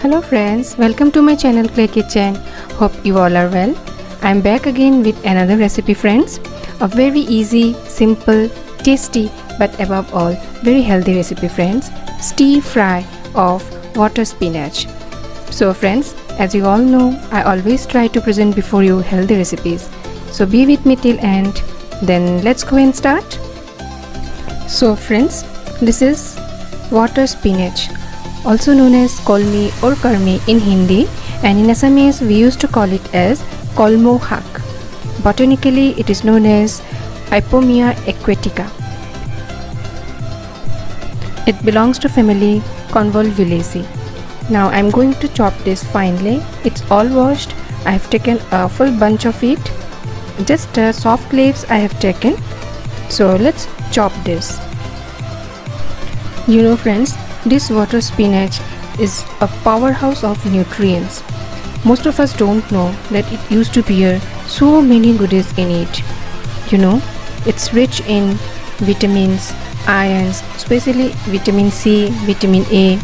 Hello friends, welcome to my channel Clay Kitchen. Hope you all are well. I am back again with another recipe friends. A very easy, simple, tasty but above all very healthy recipe friends. Stir fry of water spinach. So friends, as you all know, I always try to present before you healthy recipes. So be with me till end. Then let's go and start. So friends, this is water spinach, also known as kolmi or karmi in Hindi, and in Assamese we used to call it as kolmo hak. Botanically it is known as Ipomea aquatica. It belongs to family Convolvulaceae. Now I am going to chop this finely. It's all washed. I have taken a full bunch of it. Just soft leaves I have taken. So let's chop this. You know friends, this water spinach is a powerhouse of nutrients. Most of us don't know that it used to bear so many goodies in it. You know, it's rich in vitamins, irons, especially vitamin C, vitamin A.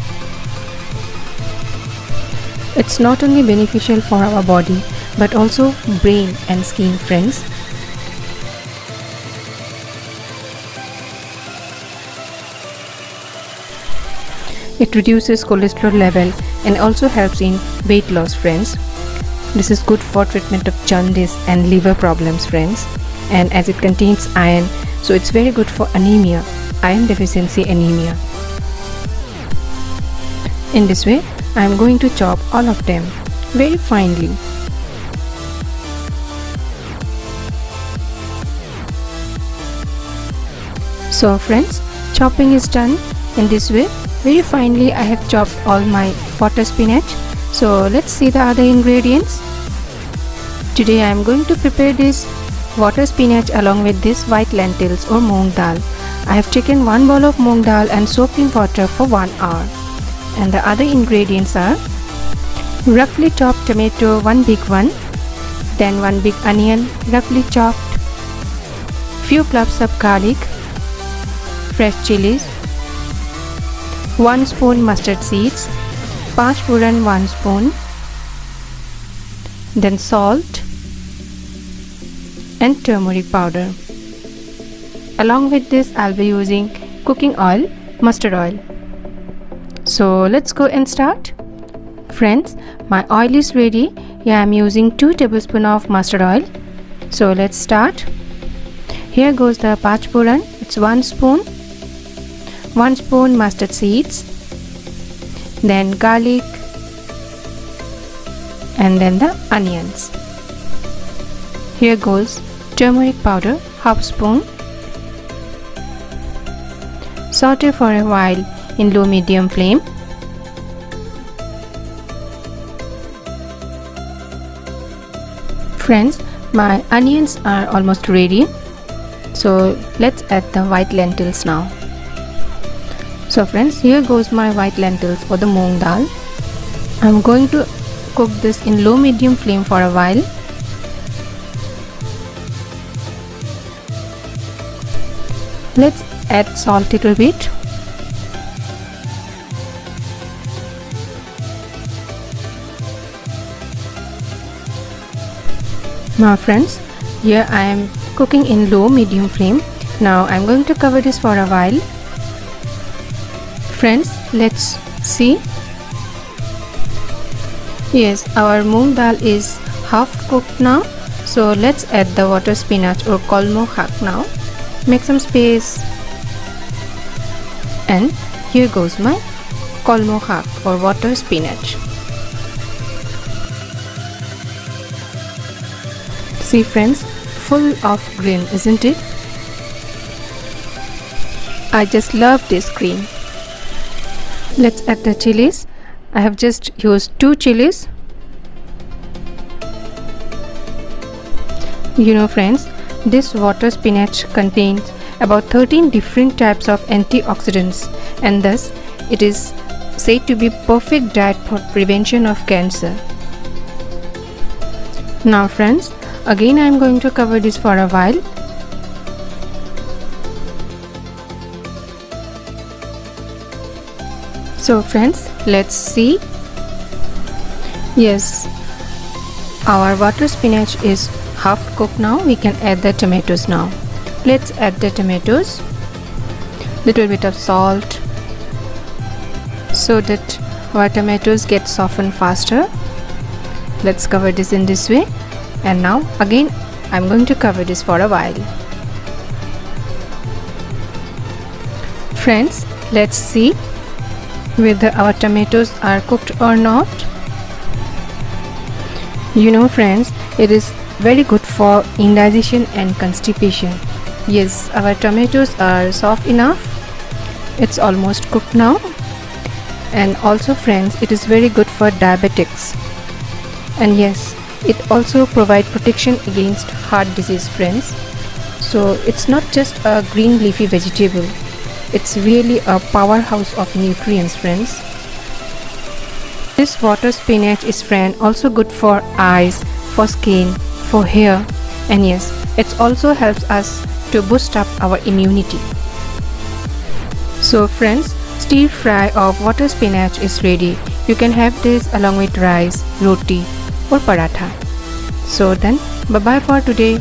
It's not only beneficial for our body but also brain and skin friends. It reduces cholesterol level and also helps in weight loss friends. This is good for treatment of jaundice and liver problems friends. And as it contains iron, so it's very good for anemia, iron deficiency anemia. In this way, I am going to chop all of them very finely. So friends, chopping is done. In this way, very finely I have chopped all my water spinach. So let's see the other ingredients. Today I am going to prepare this water spinach along with this white lentils or moong dal. I have taken 1 bowl of moong dal and soaked in water for 1 hour. And the other ingredients are roughly chopped tomato, 1 big one, then 1 big onion roughly chopped, few cloves of garlic, fresh chilies, 1 spoon mustard seeds, panchphoron 1 spoon, then salt and turmeric powder. Along with this I'll be using cooking oil, mustard oil. So let's go and start. Friends, my oil is ready. Here I'm using 2 tablespoons of mustard oil. So let's start. Here goes the panchphoron. It's 1 spoon. 1 spoon mustard seeds, then garlic, and then the onions. Here goes turmeric powder, half spoon. Saute for a while in low medium flame. Friends, my onions are almost ready. So let's add the white lentils now. So friends, here goes my white lentils for the moong dal. I'm going to cook this in low medium flame for a while. Let's add salt a little bit. Now friends, here I am cooking in low medium flame. Now I'm going to cover this for a while. Friends, let's see. Yes, our moong dal is half cooked now. So let's add the water spinach or kolmo hak now. Make some space. And here goes my kolmo hak or water spinach. See friends, full of green, isn't it? I just love this green. Let's add the chilies. I have just used 2 chilies. You know friends, this water spinach contains about 13 different types of antioxidants, and thus it is said to be perfect diet for prevention of cancer. Now friends, again I am going to cover this for a while. So friends, let's see. Yes, our water spinach is half cooked now. We can add the tomatoes now. Let's add the tomatoes. Little bit of salt so that our tomatoes get softened faster. Let's cover this in this way, and now again I'm going to cover this for a while. Friends, let's see whether our tomatoes are cooked or not. You know friends, it is very good for indigestion and constipation. Yes, our tomatoes are soft enough. It's almost cooked now. And also friends, it is very good for diabetics. And yes, it also provides protection against heart disease, friends. So it's not just a green leafy vegetable. It's really a powerhouse of nutrients, friends. This water spinach is also good for eyes, for skin, for hair, and yes, it also helps us to boost up our immunity. So friends, stir fry of water spinach is ready. You can have this along with rice, roti or paratha. So then, bye bye for today.